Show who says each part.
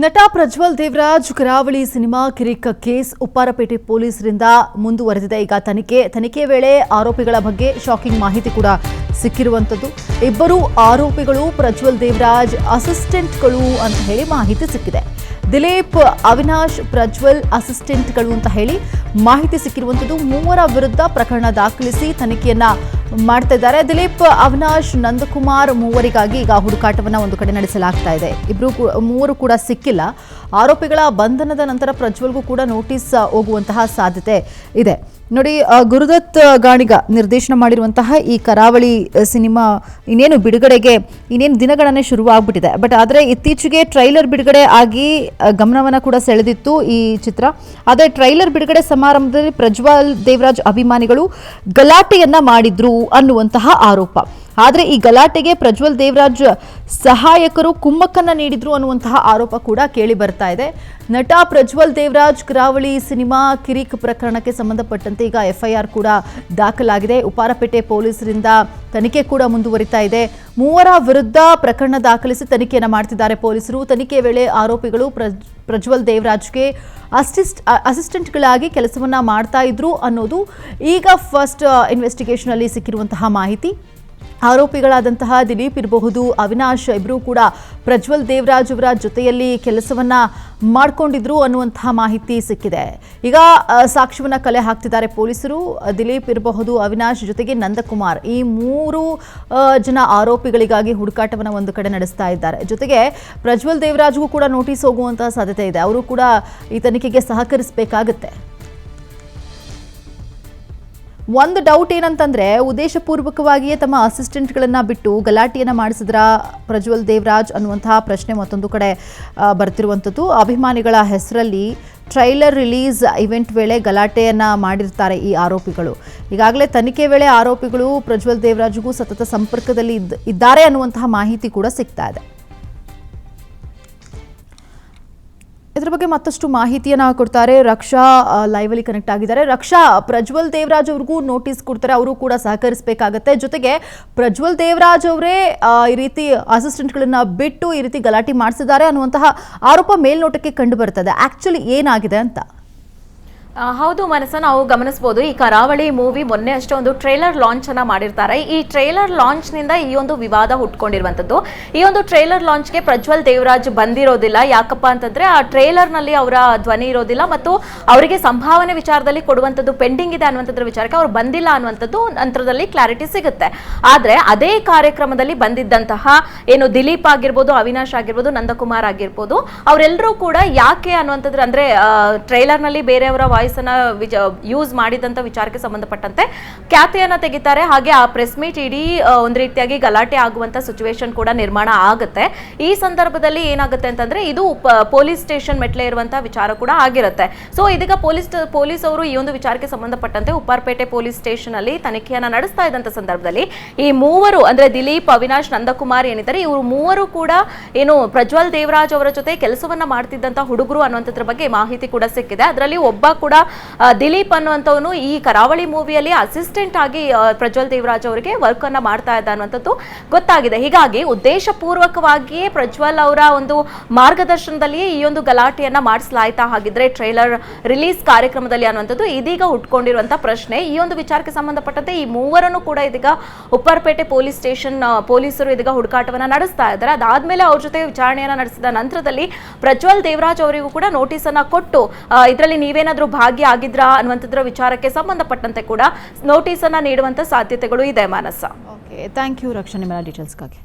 Speaker 1: ನಟ ಪ್ರಜ್ವಲ್ ದೇವರಾಜ್ ಕರಾವಳಿ ಸಿನಿಮಾ ಕಿರಿಕ್ ಕೇಸ್ ಉಪ್ಪಾರಪೇಟೆ ಪೊಲೀಸರಿಂದ ಮುಂದುವರೆದಿದೆ. ಈಗ ತನಿಖೆ ವೇಳೆ ಆರೋಪಿಗಳ ಬಗ್ಗೆ ಶಾಕಿಂಗ್ ಮಾಹಿತಿ ಕೂಡ ಸಿಕ್ಕಿರುವಂತದ್ದು. ಇಬ್ಬರು ಆರೋಪಿಗಳು ಪ್ರಜ್ವಲ್ ದೇವರಾಜ್ ಅಸಿಸ್ಟೆಂಟ್ಗಳು ಅಂತ ಹೇಳಿ ಮಾಹಿತಿ ಸಿಕ್ಕಿದೆ. ದಿಲೀಪ್, ಅವಿನಾಶ್, ಪ್ರಜ್ವಲ್ ಅಸಿಸ್ಟೆಂಟ್ಗಳು ಅಂತ ಹೇಳಿ ಮಾಹಿತಿ ಸಿಕ್ಕಿರುವಂತದ್ದು. ಮೂವರ ವಿರುದ್ಧ ಪ್ರಕರಣ ದಾಖಲಿಸಿ ತನಿಖೆಯನ್ನ ಮಾಡ್ತಾ ಇದ್ದಾರೆ. ದಿಲೀಪ್, ಅವಿನಾಶ್, ನಂದಕುಮಾರ್ ಮೂವರಿಗಾಗಿ ಈಗ ಹುಡುಕಾಟವನ್ನ ಒಂದು ಕಡೆ ನಡೆಸಲಾಗ್ತಾ ಇದೆ. ಮೂವರು ಕೂಡ ಸಿಕ್ಕಿಲ್ಲ. ಆರೋಪಿಗಳ ಬಂಧನದ ನಂತರ ಪ್ರಜ್ವಲ್ಗೂ ಕೂಡ ನೋಟಿಸ್ ಹೋಗುವಂತಹ ಸಾಧ್ಯತೆ ಇದೆ. ನೋಡಿ, ಗುರುದತ್ ಗಾಣಿಗ ನಿರ್ದೇಶನ ಮಾಡಿರುವಂತಹ ಈ ಕರಾವಳಿ ಸಿನಿಮಾ ಇನ್ನೇನು ಬಿಡುಗಡೆಗೆ ಇನ್ನೇನು ದಿನಗಳನ್ನೇ ಶುರುವಾಗ್ಬಿಟ್ಟಿದೆ. ಬಟ್ ಆದರೆ ಇತ್ತೀಚೆಗೆ ಟ್ರೈಲರ್ ಬಿಡುಗಡೆ ಆಗಿ ಗಮನವನ್ನು ಕೂಡ ಸೆಳೆದಿತ್ತು ಈ ಚಿತ್ರ. ಆದರೆ ಟ್ರೈಲರ್ ಬಿಡುಗಡೆ ಸಮಾರಂಭದಲ್ಲಿ ಪ್ರಜ್ವಲ್ ದೇವರಾಜ್ ಅಭಿಮಾನಿಗಳು ಗಲಾಟೆಯನ್ನ ಮಾಡಿದ್ರು ಅನ್ನುವಂತಹ ಆರೋಪ. ಆದರೆ ಈ ಗಲಾಟೆಗೆ ಪ್ರಜ್ವಲ್ ದೇವರಾಜ್ ಸಹಾಯಕರು ಕುಮ್ಮಕ್ಕನ್ನ ನೀಡಿದ್ರು ಅನ್ನುವಂತಹ ಆರೋಪ ಕೂಡ ಕೇಳಿ ಬರ್ತಾ ಇದೆ. ನಟ ಪ್ರಜ್ವಲ್ ದೇವರಾಜ್ ಕರಾವಳಿ ಸಿನಿಮಾ ಕಿರಿಕ್ ಪ್ರಕರಣಕ್ಕೆ ಸಂಬಂಧಪಟ್ಟಂತೆ ಈಗ ಎಫ್ಐಆರ್ ಕೂಡ ದಾಖಲಾಗಿದೆ. ಉಪ್ಪಾರಪೇಟೆ ಪೊಲೀಸರಿಂದ ತನಿಖೆ ಕೂಡ ಮುಂದುವರಿತಾ ಇದೆ. ಮೂವರ ವಿರುದ್ಧ ಪ್ರಕರಣ ದಾಖಲಿಸಿ ತನಿಖೆಯನ್ನು ಮಾಡ್ತಿದ್ದಾರೆ ಪೊಲೀಸರು. ತನಿಖೆ ವೇಳೆ ಆರೋಪಿಗಳು ಪ್ರಜ್ವಲ್ ದೇವರಾಜ್ಗೆ ಅಸಿಸ್ಟೆಂಟ್ಗಳಾಗಿ ಕೆಲಸವನ್ನ ಮಾಡ್ತಾ ಇದ್ರು ಅನ್ನೋದು ಈಗ ಫಸ್ಟ್ ಇನ್ವೆಸ್ಟಿಗೇಷನ್ ಅಲ್ಲಿ ಸಿಕ್ಕಿರುವಂತಹ ಮಾಹಿತಿ. ಆರೋಪಿಗಳಾದಂತಹ ದಿಲೀಪ್ ಇರಬಹುದು, ಅವಿನಾಶ್ ಇಬ್ಬರೂ ಕೂಡ ಪ್ರಜ್ವಲ್ ದೇವರಾಜ್ ಅವರ ಜೊತೆಯಲ್ಲಿ ಕೆಲಸವನ್ನ ಮಾಡಿಕೊಂಡಿದ್ರು ಅನ್ನುವಂತಹ ಮಾಹಿತಿ ಸಿಕ್ಕಿದೆ. ಈಗ ಸಾಕ್ಷ್ಯವನ್ನ ಕಲೆ ಹಾಕ್ತಿದ್ದಾರೆ ಪೊಲೀಸರು. ದಿಲೀಪ್ ಇರಬಹುದು, ಅವಿನಾಶ್ ಜೊತೆಗೆ ನಂದಕುಮಾರ್, ಈ ಮೂರು ಜನ ಆರೋಪಿಗಳಿಗಾಗಿ ಹುಡುಕಾಟವನ್ನು ಒಂದು ಕಡೆ ನಡೆಸ್ತಾ ಇದ್ದಾರೆ. ಜೊತೆಗೆ ಪ್ರಜ್ವಲ್ ದೇವರಾಜ್ಗೂ ಕೂಡ ನೋಟಿಸ್ ಹೋಗುವಂತಹ ಸಾಧ್ಯತೆ ಇದೆ. ಅವರು ಕೂಡ ಈ ತನಿಖೆಗೆ ಸಹಕರಿಸಬೇಕಾಗುತ್ತೆ. ಒಂದು ಡೌಟ್ ಏನಂತಂದ್ರೆ, ಉದ್ದೇಶಪೂರ್ವಕವಾಗಿಯೇ ತಮ್ಮ ಅಸಿಸ್ಟೆಂಟ್ಗಳನ್ನ ಬಿಟ್ಟು ಗಲಾಟೆಯನ್ನ ಮಾಡಿಸಿದ್ರ ಪ್ರಜ್ವಲ್ ದೇವರಾಜ್ ಅನ್ನುವಂತಹ ಪ್ರಶ್ನೆ ಮತ್ತೊಂದು ಕಡೆ ಬರ್ತಿರುವಂಥದ್ದು. ಅಭಿಮಾನಿಗಳ ಹೆಸರಲ್ಲಿ ಟ್ರೈಲರ್ ರಿಲೀಸ್ ಇವೆಂಟ್ ವೇಳೆ ಗಲಾಟೆಯನ್ನ ಮಾಡಿರ್ತಾರೆ ಈ ಆರೋಪಿಗಳು. ಈಗಾಗಲೇ ತನಿಖೆ ವೇಳೆ ಆರೋಪಿಗಳು ಪ್ರಜ್ವಲ್ ದೇವರಾಜ್ಗೂ ಸತತ ಸಂಪರ್ಕದಲ್ಲಿ ಇದ್ದಾರೆ ಅನ್ನುವಂತಹ ಮಾಹಿತಿ ಕೂಡ ಸಿಗ್ತಾ ಇದೆ. ಇದರ ಬಗ್ಗೆ ಮತ್ತಷ್ಟು ಮಾಹಿತಿಯನ್ನು ಕೊಡ್ತಾರೆ ರಕ್ಷಾ, ಲೈವ್ ಅಲ್ಲಿ ಕನೆಕ್ಟ್ ಆಗಿದ್ದಾರೆ. ರಕ್ಷಾ, ಪ್ರಜ್ವಲ್ ದೇವರಾಜ್ ಅವ್ರಿಗೂ ನೋಟಿಸ್ ಕೊಡ್ತಾರೆ, ಅವರು ಕೂಡ ಸಹಕರಿಸಬೇಕಾಗತ್ತೆ. ಜೊತೆಗೆ ಪ್ರಜ್ವಲ್ ದೇವರಾಜ್ ಅವರೇ ಈ ರೀತಿ ಅಸಿಸ್ಟೆಂಟ್ಗಳನ್ನ ಬಿಟ್ಟು ಈ ರೀತಿ ಗಲಾಟೆ ಮಾಡಿಸಿದ್ದಾರೆ ಅನ್ನುವಂತಹ ಆರೋಪ ಮೇಲ್ನೋಟಕ್ಕೆ ಕಂಡು ಬರ್ತದೆ. ಆಕ್ಚುಲಿ ಏನಾಗಿದೆ ಅಂತ?
Speaker 2: ಹೌದು ಮನಸ್ಸ, ನಾವು ಗಮನಿಸಬಹುದು ಈ ಕರಾವಳಿ ಮೂವಿ ಮೊನ್ನೆ ಅಷ್ಟೇ ಒಂದು ಟ್ರೈಲರ್ ಲಾಂಚ್ ಅನ್ನ ಮಾಡಿರ್ತಾರೆ. ಈ ಟ್ರೈಲರ್ ಲಾಂಚ್ ನಿಂದ ಈ ಒಂದು ವಿವಾದ ಹುಟ್ಕೊಂಡಿರುವಂತದ್ದು. ಈ ಒಂದು ಟ್ರೈಲರ್ ಲಾಂಚ್ಗೆ ಪ್ರಜ್ವಲ್ ದೇವರಾಜ್ ಬಂದಿರೋದಿಲ್ಲ. ಯಾಕಪ್ಪ ಅಂತಂದ್ರೆ ಆ ಟ್ರೈಲರ್ ನಲ್ಲಿ ಅವರ ಧ್ವನಿ ಇರೋದಿಲ್ಲ ಮತ್ತು ಅವರಿಗೆ ಸಂಭಾವನೆ ವಿಚಾರದಲ್ಲಿ ಕೊಡುವಂತದ್ದು ಪೆಂಡಿಂಗ್ ಇದೆ ಅನ್ನುವಂಥದ್ರ ವಿಚಾರಕ್ಕೆ ಅವರು ಬಂದಿಲ್ಲ ಅನ್ನುವಂಥದ್ದು ನಂತರದಲ್ಲಿ ಕ್ಲಾರಿಟಿ ಸಿಗುತ್ತೆ. ಆದ್ರೆ ಅದೇ ಕಾರ್ಯಕ್ರಮದಲ್ಲಿ ಬಂದಿದ್ದಂತಹ ಏನು ದಿಲೀಪ್ ಆಗಿರ್ಬೋದು, ಅವಿನಾಶ್ ಆಗಿರ್ಬೋದು, ನಂದಕುಮಾರ್ ಆಗಿರ್ಬೋದು, ಅವರೆಲ್ಲರೂ ಕೂಡ ಯಾಕೆ ಅನ್ನುವಂಥದ್ದು ಅಂದ್ರೆ ಟ್ರೈಲರ್ ನಲ್ಲಿ ಬೇರೆಯವರ ವಾಯ್ಸ್ ಅನ್ನ ಯೂಸ್ ಮಾಡಿದಂತ ವಿಚಾರಕ್ಕೆ ಸಂಬಂಧಪಟ್ಟಂತೆ ಖ್ಯಾತಿಯನ್ನ ತೆಗಿತಾರೆ. ಹಾಗೆ ಆ ಪ್ರೆಸ್ ಮೀಟ್ ಇಡೀ ಒಂದು ರೀತಿಯಾಗಿ ಗಲಾಟೆ ಆಗುವಂತ ಸಿಚುವೇಶನ್ ಕೂಡ ನಿರ್ಮಾಣ ಆಗುತ್ತೆ. ಈ ಸಂದರ್ಭದಲ್ಲಿ ಏನಾಗುತ್ತೆ ಅಂತಂದ್ರೆ ಇದು ಪೊಲೀಸ್ ಸ್ಟೇಷನ್ ಮೆಟ್ಲೆ ಇರುವಂತಹ ವಿಚಾರ ಕೂಡ ಆಗಿರುತ್ತೆ. ಸೊ ಇದೀಗ ಪೊಲೀಸ್ ಅವರು ಈ ಒಂದು ವಿಚಾರಕ್ಕೆ ಸಂಬಂಧಪಟ್ಟಂತೆ ಉಪ್ಪಾರಪೇಟೆ ಪೊಲೀಸ್ ಸ್ಟೇಷನ್ ಅಲ್ಲಿ ತನಿಖೆಯನ್ನ ನಡೆಸ್ತಾ ಇದ್ದಂತ ಸಂದರ್ಭದಲ್ಲಿ ಈ ಮೂವರು ಅಂದ್ರೆ ದಿಲೀಪ್, ಅವಿನಾಶ್, ನಂದಕುಮಾರ್ ಏನಿದ್ದಾರೆ ಇವರು ಮೂವರು ಕೂಡ ಏನು ಪ್ರಜ್ವಲ್ ದೇವರಾಜ್ ಅವರ ಜೊತೆ ಕೆಲಸವನ್ನ ಮಾಡ್ತಿದ್ದಂತ ಹುಡುಗರು ಅನ್ನುವಂಥದ್ರ ಬಗ್ಗೆ ಮಾಹಿತಿ ಕೂಡ ಸಿಕ್ಕಿದೆ. ಅದರಲ್ಲಿ ಒಬ್ಬ ಕೂಡ ದಿಲೀಪ್ ಅನ್ನುವಂಥವನು ಈ ಕರಾವಳಿ ಮೂವಿಯಲ್ಲಿ ಅಸಿಸ್ಟೆಂಟ್ ಆಗಿ ಪ್ರಜ್ವಲ್ ದೇವರಾಜ್ ಅವರಿಗೆ ವರ್ಕ್ ಅನ್ನ ಮಾಡ್ತಾ ಇದ್ದ ಅನ್ನುವಂಥದ್ದು ಗೊತ್ತಾಗಿದೆ. ಹೀಗಾಗಿ ಉದ್ದೇಶಪೂರ್ವಕವಾಗಿಯೇ ಪ್ರಜ್ವಲ್ ಅವರ ಒಂದು ಮಾರ್ಗದರ್ಶನದಲ್ಲಿಯೇ ಈ ಒಂದು ಗಲಾಟೆಯನ್ನ ಮಾಡಿಸಲಾಯ್ತಾ ಹಾಗಿದ್ರೆ ಟ್ರೈಲರ್ ರಿಲೀಸ್ ಕಾರ್ಯಕ್ರಮದಲ್ಲಿ ಅನ್ನುವಂಥದ್ದು ಇದೀಗ ಹುಟ್ಕೊಂಡಿರುವಂತಹ ಪ್ರಶ್ನೆ. ಈ ಒಂದು ವಿಚಾರಕ್ಕೆ ಸಂಬಂಧಪಟ್ಟಂತೆ ಈ ಮೂವರನ್ನು ಕೂಡ ಇದೀಗ ಉಪ್ಪಾರಪೇಟೆ ಪೊಲೀಸ್ ಸ್ಟೇಷನ್ ಪೊಲೀಸರು ಇದೀಗ ಹುಡುಕಾಟವನ್ನ ನಡೆಸ್ತಾ ಇದ್ದಾರೆ. ಅದಾದ್ಮೇಲೆ ಅವ್ರ ಜೊತೆ ವಿಚಾರಣೆಯನ್ನ ನಡೆಸಿದ ನಂತರದಲ್ಲಿ ಪ್ರಜ್ವಲ್ ದೇವರಾಜ್ ಅವರಿಗೂ ಕೂಡ ನೋಟಿಸ್ ಅನ್ನ ಕೊಟ್ಟು ಇದರಲ್ಲಿ ನೀವೇನಾದ್ರೂ ಭಾಗಿಯಾಗಿದ್ರಾ ಅನ್ನುವಂಥದ್ರ ವಿಚಾರಕ್ಕೆ ಸಂಬಂಧಪಟ್ಟಂತೆ ಕೂಡ ನೋಟಿಸ್ ಅನ್ನ ನೀಡುವಂತ ಸಾಧ್ಯತೆಗಳು ಇದೆ ಮಾನಸ.
Speaker 1: ಓಕೆ, ಥ್ಯಾಂಕ್ ಯು ರಕ್ಷಾ, ನಿಮ್ಮ ಡೀಟೇಲ್ಸ್ಗಾಗಿ.